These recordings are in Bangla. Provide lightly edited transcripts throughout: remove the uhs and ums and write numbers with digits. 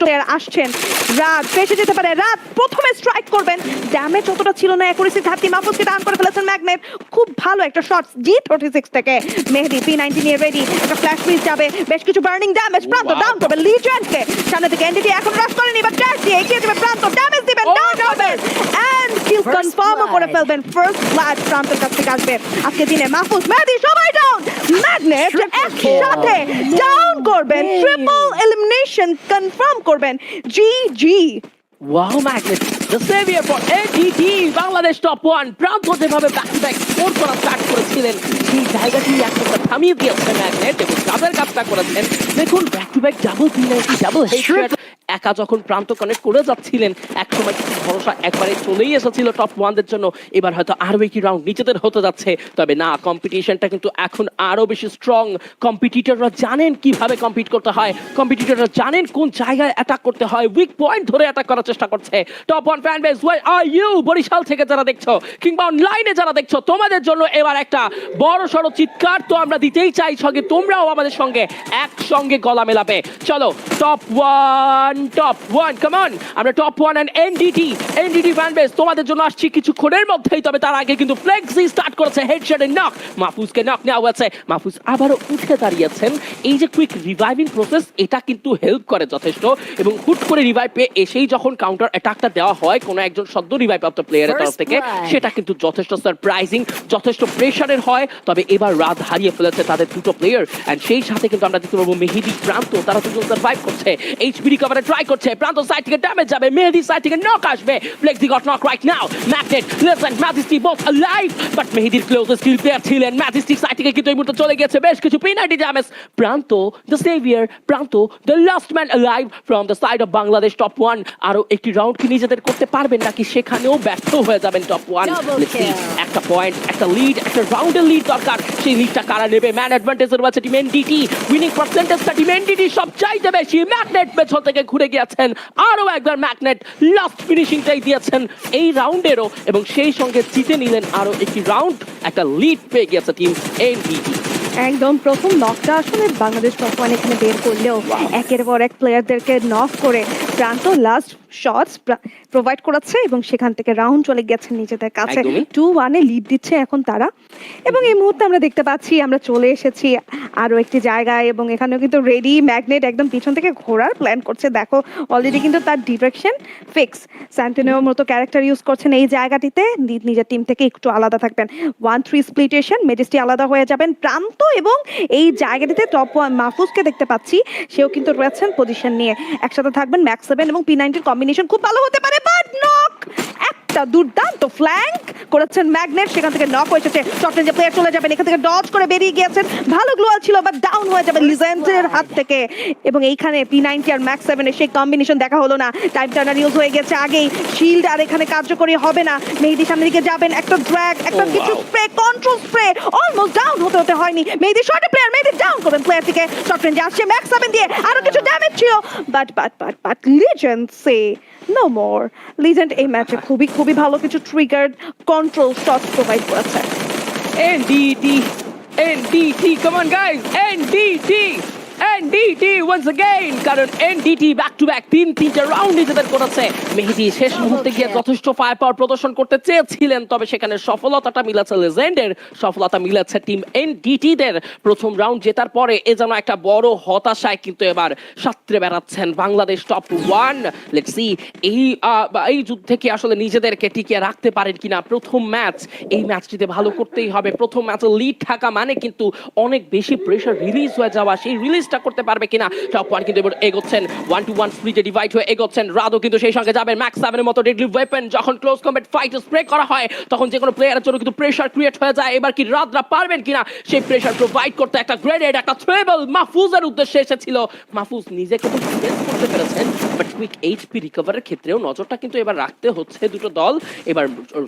প্লেয়ার আসছেন। রাত ফেসে যেতে পারে, রাত প্রথমে স্ট্রাইক করবেন, ড্যামেজ অতটা ছিল না, অ্যাকুরেসি ঘাটতি, মাহফুজকে ডাউন করে ফেলেছেন ম্যাগনেট। খুব ভালো একটা শট G36 থেকে। মেহেদি P90 নিয়ে রেডি, একটা ফ্ল্যাশ ফ্রিজ যাবে, বেশ কিছু বার্নিং ড্যামেজ, প্রান্ত ডাউন করবে লিজেন্ডকে। সামনে থেকে এনডিটি এখন রাশ করেনি, বাট ড্যাশ দিয়ে এগিয়ে যাবে প্রান্ত, ড্যামেজ দিবেন, ডাউন করবেন এন্ড কিল কনফার্ম করে ফেলবেন। ফার্স্ট ব্লাড প্রান্তের কাছ থেকে আসবে আজকে দিনে। মাহফুজ, মেহেদি সবাই ডাউন, ম্যাগনেট একসাথে ডাউন করবেন, ট্রিপল এলিমিনেশন কনফার্ম করবেন। জিজি। Wow, Magnet, the savior for NDT, Bangladesh top 1 প্রান্ত যেভাবে ব্যাক টু ব্যাক স্কোর করা স্টার্ট করেছিলেন সেই জায়গাটি একটা থামিয়ে দিয়েছে ম্যাগনেট এবং কাজের কাজটা করেছেন। দেখুন back to back double P90 double headshot, একা যখন প্রান্ত কানেক্ট করে যাচ্ছিলেন একসময় কিছু ভরসা একবারে চলেই এসেছিল টপ 1 দের জন্য। এবার হয়তো আরো একটি রাউন্ড নিজেদের হতে যাচ্ছে, তবে না, কম্পিটিশনটা কিন্তু এখন আরো বেশি স্ট্রং। কম্পিটিটররা জানেন কিভাবে কম্পিট করতে হয়, কম্পিটিটররা জানেন কোন জায়গায় অ্যাটাক করতে হয়, উইক পয়েন্ট ধরে অ্যাটাক করার চেষ্টা করছে। Top 1 fan base, why are you? Barishal থেকে যারা দেখছো কিংবা অনলাইনে যারা দেখছো, তোমাদের জন্য এবার একটা বড় সড়ো চিৎকার তো আমরা দিতেই চাই, সঙ্গে তোমরাও আমাদের সঙ্গে একসঙ্গে গলা মেলাবে। চলো টপ 1 কাম অন, আমরা top 1 and NDT fan base তোমাদের জন্য আসছি কিছুক্ষণের মধ্যেই। তবে তার আগে কিন্তু ফ্লেক্সি স্টার্ট করেছে, হেডশটের নক, মাহফুজকে নক নেওয়া হয়েছে, মাহফুজ আবারও উঠে দাঁড়িয়েছেন। এই যে কুইক রিভাইভিং প্রসেস, এটা কিন্তু হেল্প করে যথেষ্ট, এবং হুট করে রিভাইভ পেয়ে এসেই যখন কাউন্টার অ্যাটাকটা দেওয়া হয় কোনো একজন সদ্য রিভাইভ প্রাপ্ত প্লেয়ারের তরফ থেকে, সেটা কিন্তু যথেষ্ট সারপ্রাইজিং, যথেষ্ট প্রেশারের হয়। তবে এবার রাত হারিয়ে ফেলেছে তাদের দুটো প্লেয়ার, এন্ড সেই সাথে কিন্তু আমরা দেখতে পাবো মেহেদি প্রান্ত তারা দুজন সার্ভাইভ করছে, এইচপি রিকভারে ট্রাই করছে, প্রান্ত সাইড থেকে ড্যামেজ যাবে, মেহেদি সাইড থেকে নক আসবে, flexi goat knock right now, magnet listen majesty both alive, but মেহেদির ক্লোজেস্ট কিল প্লেয়ার ছিলেন ম্যাজেস্টিক সাইড থেকে, কিন্তু এই মুহূর্তে চলে গেছে বেশ কিছু P90 ড্যামেজ। প্রান্ত দ্য সেভিয়ার, প্রান্ত the last man alive from the side of Bangladesh top 1। আরো একটি রাউন্ড কি নিজেদের করতে পারবেন নাকি সেখানেও ব্যর্থ হয়ে যাবেন টপ 1? একটা পয়েন্ট, একটা লিড, একটা রাউন্ডের লিড দরকার, সেই লিডটা কারা নেবে? ম্যান অ্যাডভান্টেজের রয়েছে টিম এনডিটি, উইনিং পার্সেন্টেজটা টিম এনডিটি সবচাইতে বেশি। ম্যাগনেট পেছন থেকে ঘুরে গিয়েছেন, আরো একবার ম্যাগনেট লাস্ট ফিনিশিংটাই দিয়েছেন এই রাউন্ডেরও, এবং সেই সঙ্গে জিতে নিলেন আরো একটি রাউন্ড, একটা লিড পেয়ে গিয়েছে টিম এনডিটি। একদম প্রথম নকটা আসলে বাংলাদেশ টপ 1 এখানে বের করলেও একের পর এক প্লেয়ারদেরকে নক করে প্রান্ত লাস্ট শটস প্রোভাইড করেছে এবং সেখান থেকে রাউন্ড চলে গেছে নিজেদের কাছে। 2-1 লিড দিচ্ছে এখন তারা, এবং এই মুহূর্তে আমরা দেখতে পাচ্ছি আমরা চলে এসেছি আরো একটি জায়গায়, এবং এখানেও কিন্তু রেডি ম্যাগনেট একদম পিছন থেকে ঘোরার প্ল্যান করছে। দেখো অলরেডি কিন্তু তার ডিরেকশন ফিক্স, স্যান্টিনোর মতো ক্যারেক্টার ইউজ করছেন এই জায়গাটিতে, নিজের টিম থেকে একটু আলাদা থাকবেন। 1-3 স্প্লিটেশন, মেজেস্টি আলাদা হয়ে যাবেন প্রান্ত, এবং এই জায়গাটিতে টপ 1 মাহফুজকে দেখতে পাচ্ছি, সেও কিন্তু রয়েছেন পজিশন নিয়ে, একসাথে থাকবেন। ম্যাক্স 7 এবং P90 কম্বিনেশন খুব ভালো হতে পারে, বাট নক, একটা দুর্দান্ত ফ্ল্যাঙ্ক করেছেন ম্যাগনেট, সেখান থেকে নক হয়ে এসেছে। শর্ট রেঞ্জে প্লেয়ার চলে যাবেন, এখান থেকে ডজ করে বেরিয়ে গিয়েছেন, ভালো গ্লোয়াল ছিল, বাট ডাউন হয়ে যাবে লিজেন্ডের হাত থেকে। এবং এইখানে P90 আর ম্যাক্স 7 এর সেই কম্বিনেশন দেখা হলো না, টাইম টার্নার ইউজ হয়ে গেছে আগেই, শিল্ড আর এখানে কার্যকরী হবে না। মেহেদি সামনের দিকে যাবেন, একটা ড্র্যাগ, একটা কিছু spray, control spray, almost down হতে হয়নি। মেহেদি শর্টে প্লেয়ার, মেহেদি ডাউন করবেন প্লেয়ার থেকে, শর্ট রেঞ্জে আসছে ম্যাক্স 7 দিয়ে, আরো কিছু ড্যামেজ ছিল, বাট লিজেন্ড সে নো মোর। লিজেন্ড এই ম্যাচে খুবই ভালো কিছু ট্রিগার্ড কন্ট্রোল শট প্রোভাইড করেছে। NDT, come on guys, NDT once again, কারণ NDT ব্যাক টু ব্যাক তিনটা রাউন্ড নিজেদের করেছে। মেহেদি শেষ মুহূর্তে গিয়ে যথেষ্ট ফায়ার পাওয়ার প্রদর্শন করতে চেয়েছিলেন, তবে সেখানে সফলতাটা মিলেছে লেজেন্ডের, সফলতা মিলেছে টিম এনডিটি দের। প্রথম রাউন্ড জেতার পরে এ যেন একটা বড় হতাশায় কিন্তু এবার সাঁতরে বেড়াচ্ছেন বাংলাদেশ টপ 1। লেটস সি এই যুদ্ধে কি আসলে নিজেদেরকে টিকিয়ে রাখতে পারেন কিনা। প্রথম ম্যাচ, এই ম্যাচটিতে ভালো করতেই হবে। প্রথম ম্যাচে লিড থাকা মানে কিন্তু অনেক বেশি প্রেশার রিলিজ হয়ে যাওয়া, সেই রিলিজটা করতে পারবে কিনা। টপ 1 কিন্তু এবার এগোচ্ছেন, 1-1 স্প্লিটে ডিভাইড হয়ে এগোচ্ছেন। রাদও কিন্তু সেই সঙ্গে যাবেন, ম্যাক্স 7 এর মতো ডেডলি ওয়েপন যখন ক্লোজ কম্ব্যাট ফাইটে স্প্রে করা হয় তখন যে কোনো প্লেয়ারের জন্য কিন্তু প্রেশার ক্রিয়েট হয়ে যায়। এবার কি রাদরা পারবেন কিনা সেই প্রেশার প্রোভাইড করতে। একটা গ্রেনেড, একটা থ্রেবল মাহফুজের উদ্দেশ্যে এসেছিল, মাহফুজ নিজেকে তো ডিফেন্স করতে পেরেছেন, বাট কুইক এইচপি রিকভারের ক্ষেত্রেও নজরটা কিন্তু এবার রাখতে হচ্ছে দুটো দল। এবার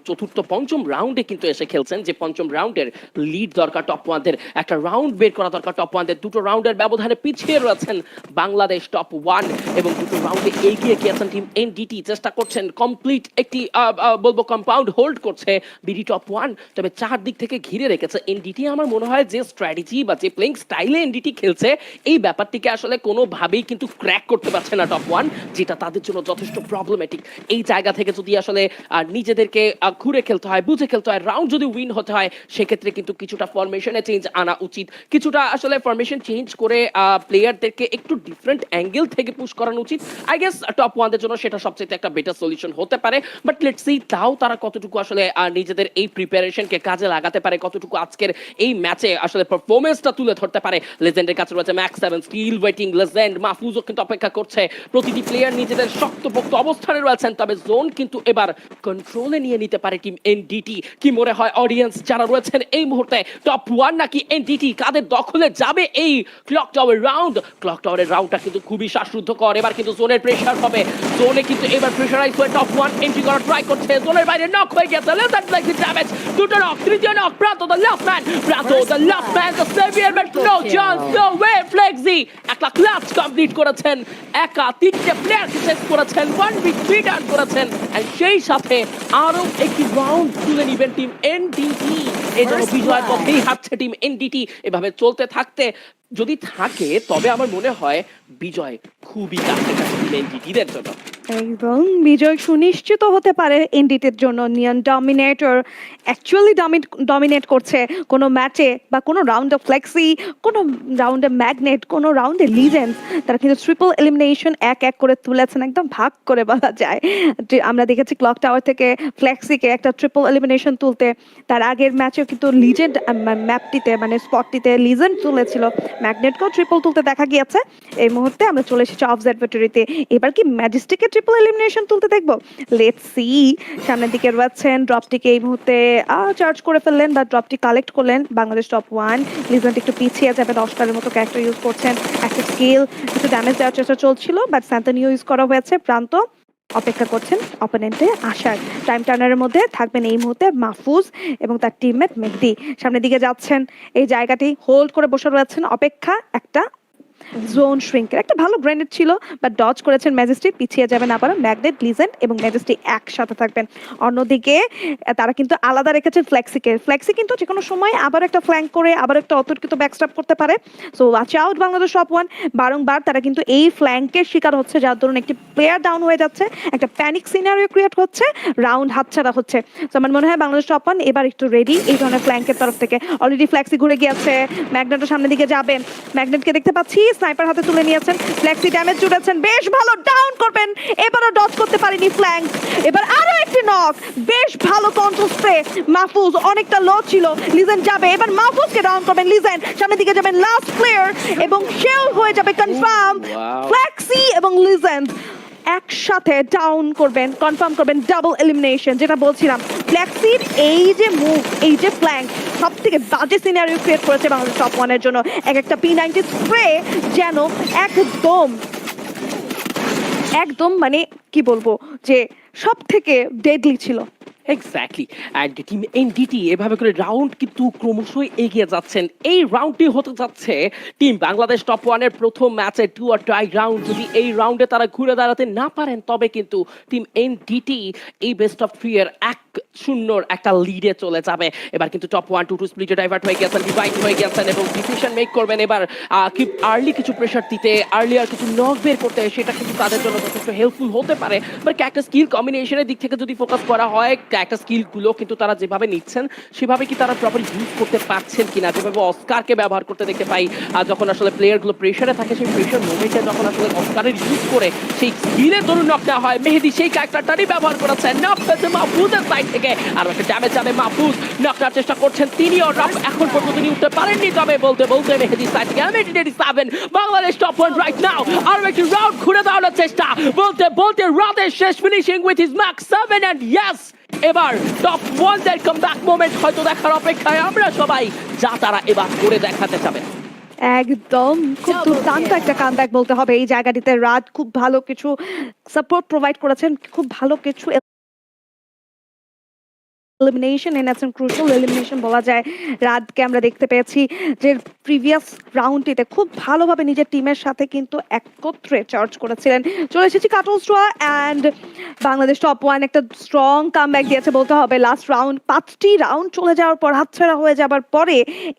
চতুর্থ পঞ্চম রাউন্ডে কিন্তু এসে খেলছেন, যে পঞ্চম রাউন্ডের লিড দরকার টপ 1 দের, একটা রাউন্ড বের করা দরকার টপ 1 দের। দুটো রাউন্ডের ব্যবধানে পিছিয়ে রয়েছেন বাংলাদেশ টপ 1, এবং দুটো রাউন্ডে এগিয়ে গিয়েছেন টিম এনডিটি। চেষ্টা করছেন কমপ্লিট একটি বলবো কম্পাউন্ড হোল্ড করছে বিডি টপ 1, তবে চারদিক থেকে ঘিরে রেখেছে এনডিটি। আমার মনে হয় যে স্ট্র্যাটেজি বা যে প্লেইং স্টাইলে এনডিটি খেলছে, এই ব্যাপারটিকে আসলে কোনোভাবেই কিন্তু ক্র্যাক করতে পারছে না টপ 1। যেটা তাদের জন্য যথেষ্ট প্রবলেমেটিক। এই জায়গা থেকে যদি আসলে নিজেদেরকে ঘুরে খেলতে হয়, বুঝে খেলতে হয়, রাউন্ড যদি উইন হতে হয়, সেক্ষেত্রে কিন্তু কিছুটা ফরমেশনে চেঞ্জ আনা উচিত। কিছুটা আসলে ফরমেশন চেঞ্জ করে প্লেয়ারদেরকে একটু ডিফারেন্ট অ্যাঙ্গেল থেকে পুশ করানো উচিত। আই গেস টপ ওয়ানদের জন্য সেটা সবচেয়ে একটা বেটার সলিউশন হতে পারে। বাট লেটস সি তাও তারা কতটুকু আসলে নিজেদের এই প্রিপারেশনকে কাজে লাগাতে পারে, কতটুকু আজকের এই ম্যাচে আসলে পারফরমেন্সটা তুলে ধরতে পারে। লেজেন্ডের কাছে রয়েছে ম্যাক্স 7, স্টিল ওয়েটিং, লেজেন্ড, মাহফুজও কিন্তু অপেক্ষা করছে। প্রতিটি প্লেয়ার নিজেদের শক্তপোক্ত অবস্থানে রয়েছেন, তবে জোন কিন্তু এবার কন্ট্রোলে নিয়ে নিতে পারে টিম এনডিটি। কি মনে হয় অডিয়েন্স যারা রয়েছেন এই মুহূর্তে, টপ ওয়ান নাকি এনডিটি, কাদের দখলে যাবে এই ক্লক টাওয়ার রাউন্ড? ক্লক টাওয়ারের রাউন্ডটা কিন্তু খুবই শ্বাসরুদ্ধকর। এবার কিন্তু জোনের প্রেসার হবে, জোনে কিন্তু এবার প্রেসারাইজ হয়ে টপ ওয়ান এন্ট্রি করার ট্রাই করছে। জোনের বাইরে নক হয়ে গেছে, লেজেন্ড লাইক দ্য ড্যামেজ, দুটো নক, তৃতীয় knock, Pranta the last man, Pranta the last man, the saviour, but no chance, no way. Flexi একটা ক্লাচ কমপ্লিট করেছেন, একা তিনটে প্লেয়ারকে শেষ করেছেন, 1v3 ডান করেছেন, এন্ড সেই সাথে আরো একটি রাউন্ড তুলে নিবেন টিম এনডিটি। এই জন্য বিজয়ের পথেই হাঁটছে টিম এনডিটি। এভাবে চলতে থাকতে যদি থাকে তবে আমার মনে হয় বিজয় খুবই কাছাকাছি টিম এনডিটিদের জন্য। এবং বিজয় সুনিশ্চিত হতে পারে এনডিটির জন্য। নিয়ন ডমিনেটর অ্যাকচুয়ালি ডমিনেট করছে কোনো ম্যাচে বা কোনো রাউন্ডে ফ্লেক্সি, কোনো রাউন্ডে ম্যাগনেট, কোনো রাউন্ডে লিজেন্ডস। তারা কিন্তু ট্রিপল এলিমিনেশন এক এক করে তুলেছেন, একদম ভাগ করে বলা যায়। আমরা দেখেছি ক্লক টাওয়ার থেকে ফ্লেক্সিকে একটা ট্রিপল এলিমিনেশন তুলতে। তার আগের ম্যাচেও কিন্তু লিজেন্ড ম্যাপটিতে মানে স্পটটিতে লিজেন্ড তুলেছিল, ম্যাগনেটকেও ট্রিপল তুলতে দেখা গিয়েছে। এই মুহূর্তে আমরা চলে এসেছি অবজারভেটরিতে। এবার কি ম্যাজেস্টিকের ট্রিপল এলিমিনেশন তুলতে দেখবো? Let's see. সামনের দিকে রয়েছেন, ড্রপটিকে এই মুহূর্তে চার্জ করে ফেললেন বা ড্রপটি কালেক্ট করলেন বাংলাদেশ টপ ওয়ান। লিজেন্ড একটু পিছিয়ে যাবে, 10টার মতো ক্যারেক্টার ইউজ করছেন, একটা স্কিল, কিছু ড্যামেজ দেওয়ার চেষ্টা চলছিল, বাট স্যান্তানিও ইউজ করা হয়েছে। প্রান্ত অপেক্ষা করছেন অপোনেন্টে আসার। টাইম টার্নারের মধ্যে থাকবেন এই মুহূর্তে মাহফুজ এবং তার টিমমেট মেহদি। সামনের দিকে যাচ্ছেন, এই জায়গাটি হোল্ড করে বসে রয়েছেন, অপেক্ষা একটা জোন শ্রিঙ্কের একটা ভালো গ্রেনেড ছিল, বাট ডজ করেছেন ম্যাজেস্টি, পিছিয়ে যাবেন আবার। ম্যাগনেট, লিজেন্ড এবং ম্যাজেস্টি একসাথে থাকবেন। অন্যদিকে তারা কিন্তু আলাদা রেখেছেন ফ্লেক্সিকে। ফ্লেক্সি কিন্তু যে কোনো সময় আবার একটা ফ্ল্যাঙ্ক করে আবার একটা অতর্কিত ব্যাকস্টাপ করতে পারে। So watch out Bangladesh top one. বারংবার তারা কিন্তু এই ফ্ল্যাঙ্কের শিকার হচ্ছে, যার ধরুন একটি প্লেয়ার ডাউন হয়ে যাচ্ছে, একটা প্যানিক সিনারিও ক্রিয়েট হচ্ছে, রাউন্ড হাতছাড়া হচ্ছে। তো আমার মনে হয় বাংলাদেশ টপ ওয়ান এবার একটু রেডি এই ধরনের ফ্ল্যাঙ্কের তরফ থেকে। অলরেডি ফ্লেক্সি ঘুরে গিয়েছে, ম্যাগনেটের সামনের দিকে যাবেন, ম্যাগনেটকে দেখতে পাচ্ছি স্নাইপার হাতে তুলে নিয়েছেন, ফ্লেক্সি ড্যামেজ জুড়েছেন, বেশ ভালো ডাউন করবেন। এবারও ডজ করতে পারেনি ফ্ল্যাঙ্ক, এবার আরো একটি নক, বেশ ভালো কন্ট্রোল স্প্রে। মাহফুজ অনেকটা লো ছিল, লিজেন্ড যাবে, এবার মাহফুজকে ডাউন করবেন লিজেন্ড, সামনের দিকে যাবেন লাস্ট প্লেয়ার এবং সেও হয়ে যাবে কনফার্ম। ফ্লেক্সি এবং লিজেন্ড একসাথে ডাউন করবেন, কনফার্ম করবেন ডাবল এলিমিনেশন। যেটা বলছিলাম, ফ্লেক্সির এই যে মুভ, এই যে ফ্ল্যাঙ্ক, সব থেকে বাজে সিনারিও ক্রিয়েট করেছে বাংলাদেশ টপ ওয়ানের জন্য। এক একটা P90 স্প্রে যেন একদম মানে কি বলবো যে সব থেকে ডেডলি ছিল। এক্স্যাক্টলি। অ্যান্ড টিম এনডিটি এভাবে করে রাউন্ড কিন্তু ক্রমশই এগিয়ে যাচ্ছেন। এই রাউন্ডটি হতে যাচ্ছে টিম বাংলাদেশ টপ ওয়ানের প্রথম ম্যাচে ডু অর ডাই রাউন্ড। যদি এই রাউন্ডে তারা ঘুরে দাঁড়াতে না পারেন তবে কিন্তু টিম এনডিটি এই বেস্ট অফ 3 এর 1-0 একটা লিডে চলে যাবে। এবার কিন্তু টপ ওয়ান 2-2 স্প্লিটে ডাইভার্ট হয়ে গেছেন, ডিভাইড হয়ে গেছেন এবং ডিসিশন মেক করবেন। এবার কি আর্লি কিছু প্রেশার দিতে, আর্লি আর কিছু নক বের করতে, সেটা কিন্তু তাদের জন্য যথেষ্ট হেল্পফুল হতে পারে। বাট একটা স্কিল কম্বিনেশনের দিক থেকে যদি ফোকাস করা হয়, একটা স্কিলগুলো কিন্তু তারা যেভাবে নিচ্ছেন সেভাবে কি তারা প্রপার ইউজ করতে পারছেন কিনা? যেভাবে অস্কারকে ব্যবহার করতে দেখতে পাই, আর যখন আসলে প্লেয়ারগুলো প্রেশারে থাকে, সেই প্রেশার মোমেন্টে যখন আসলে অস্কারের ইউজ করে সেই স্কিলের দরুন নক দেওয়া হয়, মেহেদি সেই ক্যারেক্টারটারই ব্যবহার করেছেন। নক পেয়েছে মাহফুজের সাইড থেকে, আর একটা ড্যামেজ যাবে মাহফুজ, নক করার চেষ্টা করছেন তিনিও, নক এখন পর্যন্ত তিনি উঠতে পারেননি। তবে বলতে বলতে মেহেদি সাইড থেকে Bangladesh top one right now. আর একটি রাউন্ড ঘুরে দাঁড়ানোর চেষ্টা, বলতে বলতে রাতের শেষ finishing with his max 7 and yes, এবার টপ ওয়ানদের কামব্যাক মোমেন্ট হয়তো দেখার অপেক্ষায় আমরা সবাই, যা তারা এবার করে দেখাতে যাবে। একদম খুব দুর্দান্ত একটা কামব্যাক বলতে হবে এই জায়গাটিতে। রাত খুব ভালো কিছু সাপোর্ট প্রোভাইড করেছেন, খুব ভালো কিছু এলিমিনেশন এনেছেন, ক্রুশাল এলিমিনেশন বলা যায়। রাতকে আমরা দেখতে পেয়েছি যে প্রিভিয়াস রাউন্ডটিতে খুব ভালোভাবে নিজের টিমের সাথে কিন্তু একত্রে চার্জ করেছিলেন। চলে এসেছি কাটল স্ট্রা অ্যান্ড বাংলাদেশ টপ ওয়ান একটা স্ট্রং কামব্যাক দিয়েছে বলতে হবে। লাস্ট রাউন্ড 5টি রাউন্ড চলে যাওয়ার পর, হাতছাড়া হয়ে যাবার পরে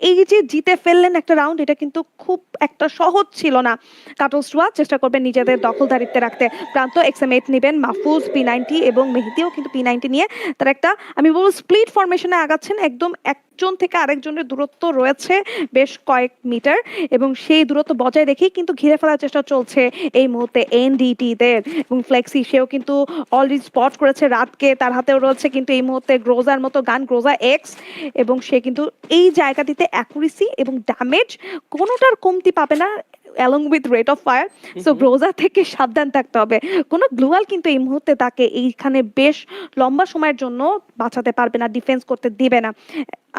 এই যে জিতে ফেললেন একটা রাউন্ড, এটা কিন্তু খুব একটা সহজ ছিল না। কাটল স্ট্রা চেষ্টা করবেন নিজেদের দখলদারিত্বে রাখতে। প্রান্ত এক্সএম8 নেবেন, মাহফুজ P90 এবং মেহেদিও কিন্তু P90 নিয়ে তার একটা আমি বলবো স্প্লিট ফরমেশনে আগাচ্ছেন। একদম একজন থেকে আরেকজনের দূরত্ব রয়েছে বেশ কয়েক মিটার এবং সেই দূরত্ব বজায় রেখেই কিন্তু ঘিরে ফেলার চেষ্টা চলছে এই মুহূর্তে এনডিটি দের। এবং ফ্লেক্সি সেও কিন্তু অলরেডি স্পট করেছে রাতকে, তার হাতেও রয়েছে কিন্তু এই মুহূর্তে গ্রোজার মতো গান, গ্রোজা এক্স, এবং সে কিন্তু এই জায়গাটিতে অ্যাকুরেসি এবং ড্যামেজ কোনোটার কমতি পাবে না along with rate of fire. So গ্রোজা থেকে সাবধান থাকতে হবে। কোনো গ্লুয়াল কিন্তু এই মুহূর্তে তাকে এইখানে বেশ লম্বা সময়ের জন্য বাঁচাতে পারবে না, ডিফেন্স করতে দিবে না।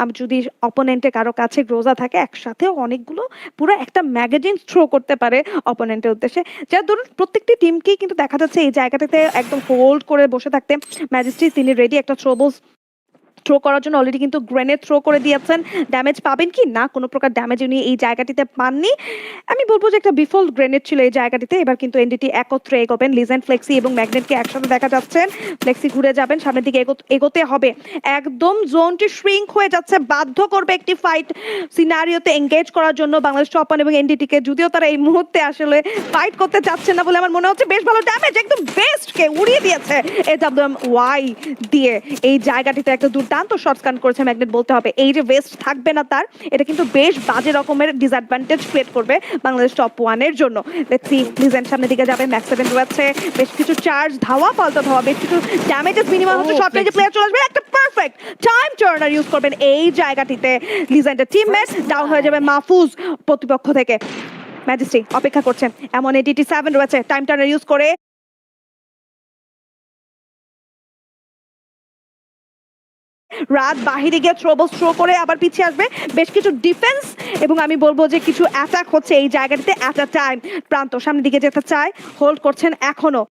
আমি যদি অপোনেন্টের কারো কাছে গ্রোজা থাকে, একসাথে অনেকগুলো পুরো একটা ম্যাগাজিন থ্রো করতে পারে অপোনেন্টের উদ্দেশ্যে। যার ধরুন প্রত্যেকটি টিমকেই কিন্তু দেখা যাচ্ছে এই জায়গাটাতে একদম হোল্ড করে বসে থাকতে। ম্যাজিস্ট্রি তিনি রেডি একটা থ্রো করার জন্য অলরেডি কিন্তু গ্রেনেড থ্রো করে দিয়েছেন। ড্যামেজ পাবেন কি না, কোনো প্রকার ড্যামেজ উনি এই জায়গাটিতে পাননি। আমি বলবো যে একটা বিফল গ্রেনেড ছিল এই জায়গাটিতে। এবার কিন্তু এনডিটি একত্রে এগোবেন, লিজেন্ড, ফ্লেক্সি এবং ম্যাগনেটকে একসাথে দেখা যাচ্ছেন। ফ্লেক্সি ঘুরে যাবেন, সামনের দিকে এগোতে হবে। একদম জোনটি শ্রিঙ্ক হয়ে যাচ্ছে, বাধ্য করবে একটি ফাইট সিনারিওতে এঙ্গেজ করার জন্য বাংলাদেশ টপ ওয়ান এবং এনডিটিকে। যদিও তারা এই মুহূর্তে আসলে ফাইট করতে চাচ্ছে না বলে আমার মনে হচ্ছে। বেশ ভালো ড্যামেজ, একদম বেস্টকে উড়িয়ে দিয়েছে AWM দিয়ে। এই জায়গাটিতে একটা দুর্দান্ত শট স্কান করেছে ম্যাগনেট বলতে হবে। এই যে ওয়েস্ট থাকবে না তার, এটা কিন্তু বেশ বাজে রকমের ডিসঅ্যাডভান্টেজ ক্রিয়েট করবে বাংলাদেশ টপ ওয়ানের জন্য। লেটস সি, লিজেন্ড সামনের দিকে যাবে, ম্যাক্স 7 রয়েছে, বেশ কিছু চার্জ, ধাওয়া পাল্টা ধাওয়া, বেশ কিছু ড্যামেজেস মিনিমাম হচ্ছে। শর্ট রেঞ্জে প্লেয়ার চলে আসবে, একটা পারফেক্ট টাইম টার্নার ইউজ করবেন এই জায়গাটিতে। লিজেন্ডের টিমমেট ডাউন হয়ে যাবে মাহফুজ প্রতিপক্ষ থেকে। ম্যাজিস্ট্রি অপেক্ষা করছেন, এমন এডিটি 7 রয়েছে, টাইম টার্নার ইউজ করে রাত বাহিরে গিয়ে থ্রো করে আবার পিছিয়ে আসবে। বেশ কিছু ডিফেন্স এবং আমি বলবো যে কিছু অ্যাটাক হচ্ছে এই জায়গাটিতে অ্যাট আ টাইম। প্রান্ত সামনের দিকে যেতে চায়, হোল্ড করছেন এখনো।